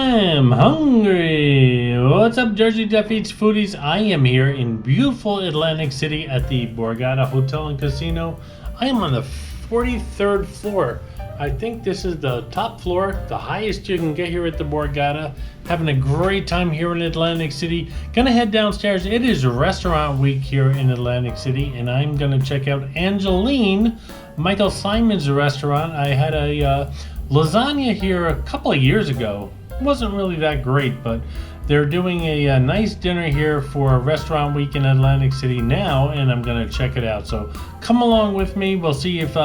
I'm hungry. What's up, Jersey Jeff Eats Foodies? I am here in beautiful Atlantic City at the Borgata Hotel and Casino. I am on the 43rd floor. I think this is the top floor, the highest you can get here at the Borgata. Having a great time here in Atlantic City. Gonna head downstairs. It is restaurant week here in Atlantic City, and I'm gonna check out Angeline, Michael Simon's restaurant. I had a lasagna here a couple of years ago. It wasn't really that great, but they're doing a nice dinner here for restaurant week in Atlantic City now, and I'm gonna check it out. So come along with me. We'll see if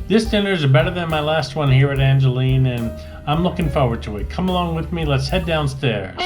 this dinner is better than my last one here at Angeline, and I'm looking forward to it. Come along with me. Let's head downstairs.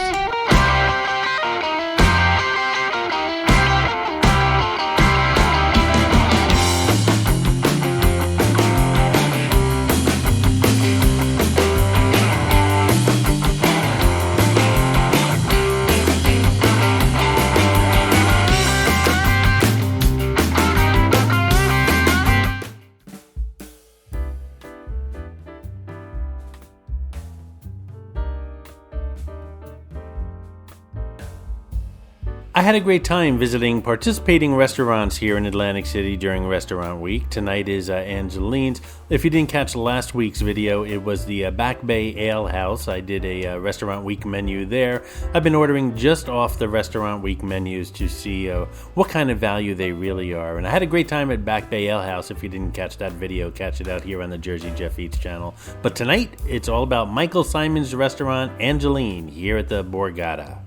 I had a great time visiting participating restaurants here in Atlantic City during Restaurant Week. Tonight is Angeline's. If you didn't catch last week's video, it was the Back Bay Ale House. I did a Restaurant Week menu there. I've been ordering just off the Restaurant Week menus to see what kind of value they really are. And I had a great time at Back Bay Ale House. If you didn't catch that video, catch it out here on the Jersey Jeff Eats channel. But tonight, it's all about Michael Simon's restaurant, Angeline, here at the Borgata.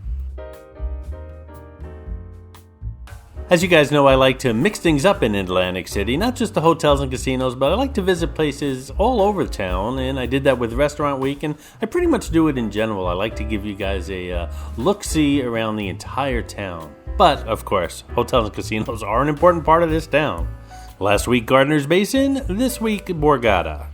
As you guys know, I like to mix things up in Atlantic City, not just the hotels and casinos, but I like to visit places all over town, and I did that with Restaurant Week, and I pretty much do it in general. I like to give you guys a look-see around the entire town. But, of course, hotels and casinos are an important part of this town. Last week, Gardner's Basin. This week, Borgata.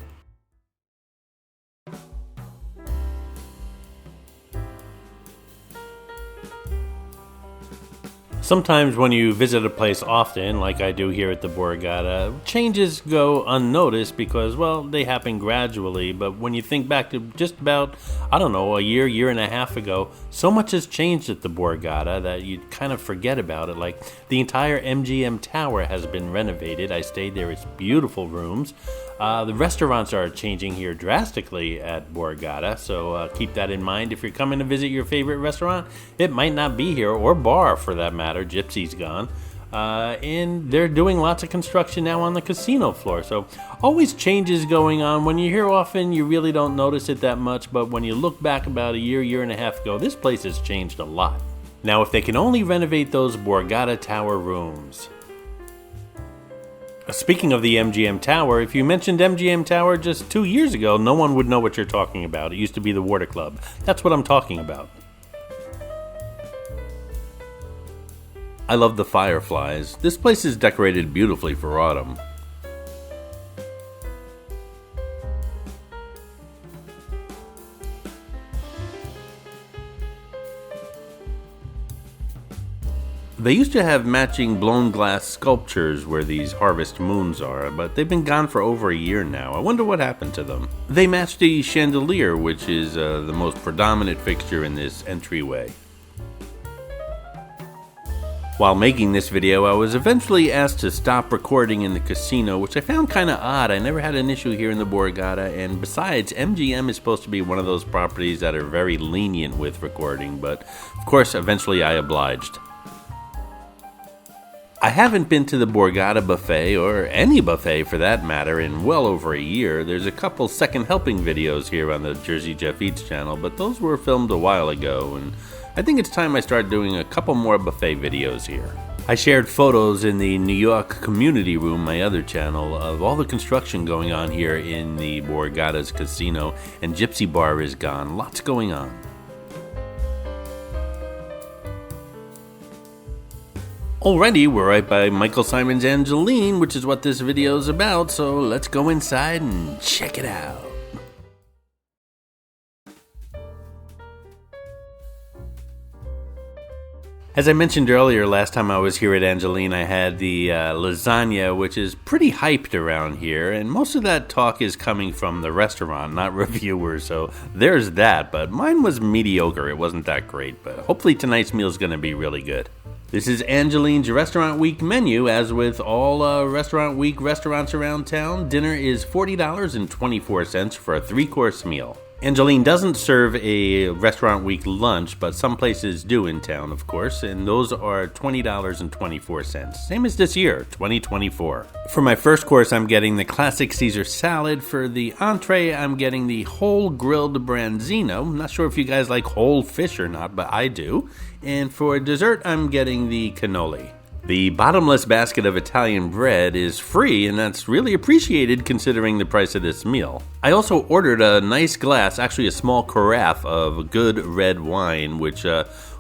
Sometimes when you visit a place often, like I do here at the Borgata, changes go unnoticed because, well, they happen gradually. But when you think back to just about, a year and a half ago, so much has changed at the Borgata that you kind of forget about it. Like, the entire MGM Tower has been renovated. I stayed there. It's beautiful rooms. The restaurants are changing here drastically at Borgata, so keep that in mind. If you're coming to visit your favorite restaurant, it might not be here, or bar for that matter. Gypsy's gone. And they're doing lots of construction now on the casino floor, so always changes going on. When you're here often, you really don't notice it that much, but when you look back about a year and a half ago, this place has changed a lot. Now, if they can only renovate those Borgata Tower rooms. Speaking of the MGM Tower, if you mentioned MGM Tower just 2 years ago, no one would know what you're talking about. It used to be the Water Club. That's what I'm talking about. I love the fireflies. This place is decorated beautifully for autumn. They used to have matching blown glass sculptures where these harvest moons are, but they've been gone for over a year now. I wonder what happened to them. They match the chandelier, which is the most predominant fixture in this entryway. While making this video, I was eventually asked to stop recording in the casino, which I found kind of odd. I never had an issue here in the Borgata, and besides, MGM is supposed to be one of those properties that are very lenient with recording, but of course, eventually I obliged. I haven't been to the Borgata buffet, or any buffet for that matter, in well over a year. There's a couple second helping videos here on the Jersey Jeff Eats channel, but those were filmed a while ago, and I think it's time I start doing a couple more buffet videos here. I shared photos in the New York Community Room, my other channel, of all the construction going on here in the Borgata's casino, and Gypsy Bar is gone. Lots going on. Alrighty, we're right by Michael Simon's Angeline, which is what this video is about, so let's go inside and check it out. As I mentioned earlier, last time I was here at Angeline, I had the lasagna, which is pretty hyped around here, and most of that talk is coming from the restaurant, not reviewers, so there's that, but mine was mediocre. It wasn't that great, but hopefully tonight's meal is going to be really good. This is Angeline's Restaurant Week menu. As with all Restaurant Week restaurants around town, dinner is $40.24 for a 3-course meal. Angeline doesn't serve a Restaurant Week lunch, but some places do in town, of course, and those are $20.24. Same as this year, 2024. For my first course, I'm getting the classic Caesar salad. For the entree, I'm getting the whole grilled branzino. I'm not sure if you guys like whole fish or not, but I do. And for dessert, I'm getting the cannoli. The bottomless basket of Italian bread is free, and that's really appreciated considering the price of this meal. I also ordered a nice glass, actually a small carafe of good red wine, which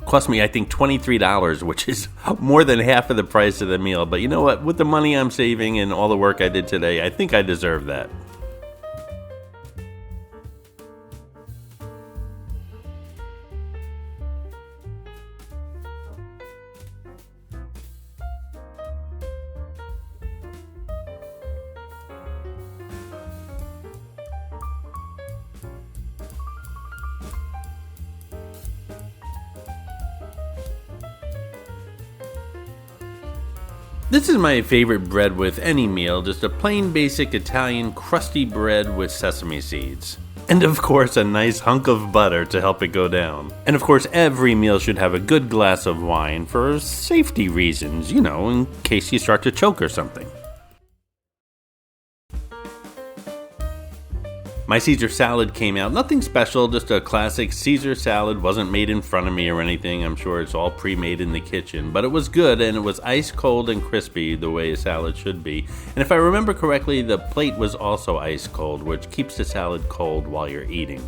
cost me, I think, $23, which is more than half of the price of the meal. But you know what? With the money I'm saving and all the work I did today, I think I deserve that. This is my favorite bread with any meal, just a plain basic Italian crusty bread with sesame seeds. And of course a nice hunk of butter to help it go down. And of course every meal should have a good glass of wine for safety reasons, you know, in case you start to choke or something. My Caesar salad came out, nothing special, just a classic Caesar salad. Wasn't made in front of me or anything. I'm sure it's all pre-made in the kitchen, but it was good and it was ice cold and crispy the way a salad should be. And if I remember correctly, the plate was also ice cold, which keeps the salad cold while you're eating.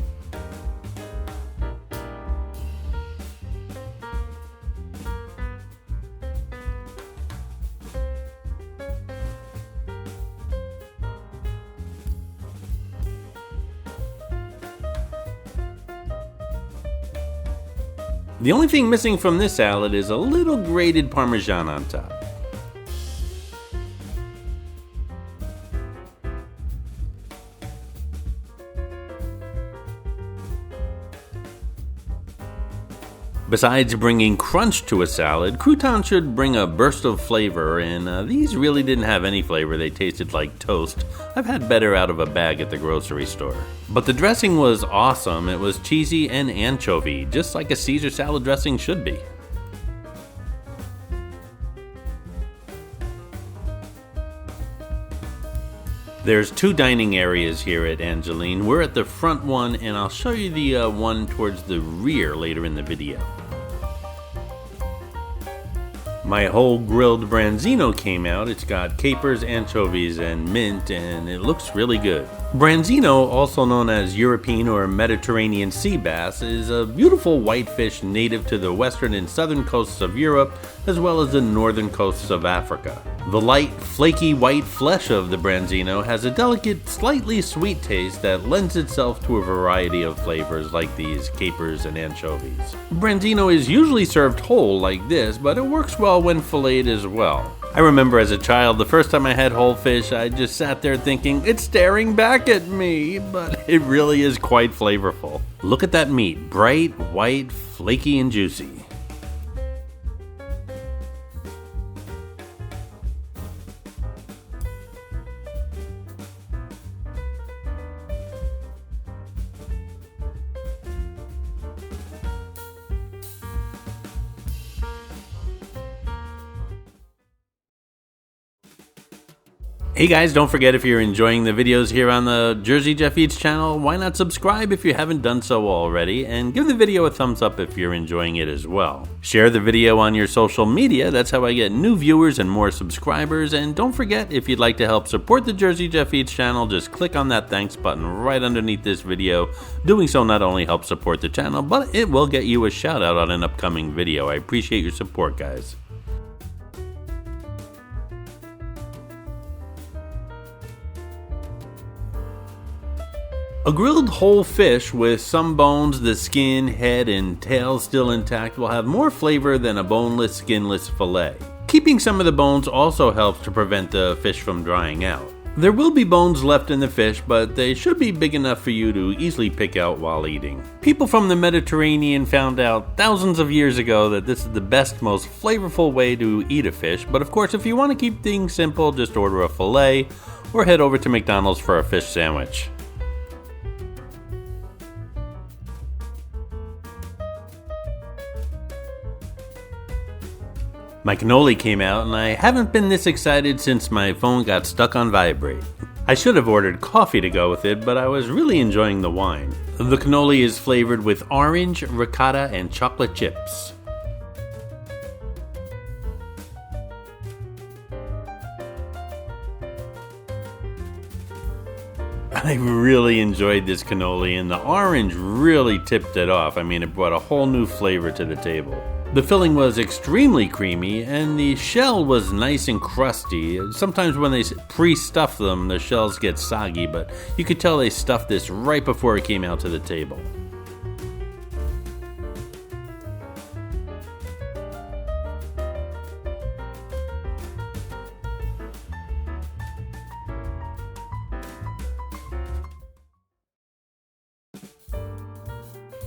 The only thing missing from this salad is a little grated Parmesan on top. Besides bringing crunch to a salad, croutons should bring a burst of flavor, and these really didn't have any flavor. They tasted like toast. I've had better out of a bag at the grocery store. But the dressing was awesome. It was cheesy and anchovy, just like a Caesar salad dressing should be. There's 2 dining areas here at Angeline. We're at the front one, and I'll show you the one towards the rear later in the video. My whole grilled branzino came out. It's got capers, anchovies, and mint, and it looks really good. Branzino, also known as European or Mediterranean sea bass, is a beautiful white fish native to the western and southern coasts of Europe, as well as the northern coasts of Africa. The light, flaky white flesh of the branzino has a delicate, slightly sweet taste that lends itself to a variety of flavors like these capers and anchovies. Branzino is usually served whole like this, but it works well when filleted as well. I remember as a child, the first time I had whole fish, I just sat there thinking, it's staring back at me, but it really is quite flavorful. Look at that meat, bright, white, flaky, and juicy. Hey guys, don't forget, if you're enjoying the videos here on the Jersey Jeff Eats channel, why not subscribe if you haven't done so already, and give the video a thumbs up if you're enjoying it as well. Share the video on your social media, that's how I get new viewers and more subscribers, and don't forget, if you'd like to help support the Jersey Jeff Eats channel, just click on that thanks button right underneath this video. Doing so not only helps support the channel, but it will get you a shout out on an upcoming video. I appreciate your support, guys. A A grilled whole fish with some bones, the skin, head, and tail still intact will have more flavor than a boneless, skinless fillet. Keeping some of the bones also helps to prevent the fish from drying out. There will be bones left in the fish, but they should be big enough for you to easily pick out while eating. People from the Mediterranean found out thousands of years ago that this is the best, most flavorful way to eat a fish, but of course if you want to keep things simple, just order a fillet or head over to McDonald's for a fish sandwich. My cannoli came out and I haven't been this excited since my phone got stuck on vibrate. I should have ordered coffee to go with it, but I was really enjoying the wine. The cannoli is flavored with orange, ricotta, and chocolate chips. I really enjoyed this cannoli, and the orange really tipped it off. I mean, it brought a whole new flavor to the table. The filling was extremely creamy, and the shell was nice and crusty. Sometimes when they pre-stuff them, the shells get soggy, but you could tell they stuffed this right before it came out to the table.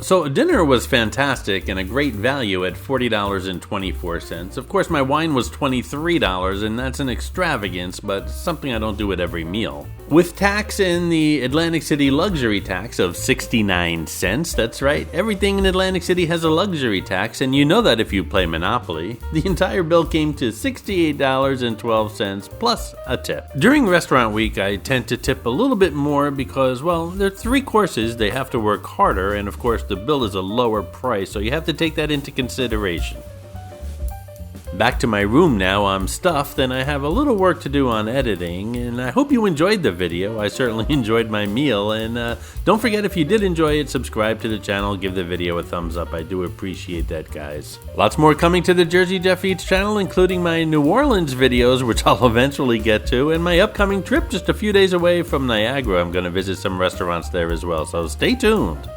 So dinner was fantastic and a great value at $40.24. Of course, my wine was $23, and that's an extravagance, but something I don't do at every meal. With tax and the Atlantic City luxury tax of 69 cents, that's right, everything in Atlantic City has a luxury tax, and you know that if you play Monopoly. The entire bill came to $68.12 plus a tip. During restaurant week, I tend to tip a little bit more because, well, they're 3 courses, they have to work harder, and of course the bill is a lower price, so you have to take that into consideration. Back to my room now. I'm stuffed and I have a little work to do on editing, and I hope you enjoyed the video. I certainly enjoyed my meal, and don't forget, if you did enjoy it, subscribe to the channel, give the video a thumbs up. I do appreciate that, guys. Lots more coming to the Jersey Jeff Eats channel, including my New Orleans videos, which I'll eventually get to, and my upcoming trip just a few days away from Niagara. I'm going to visit some restaurants there as well, so stay tuned.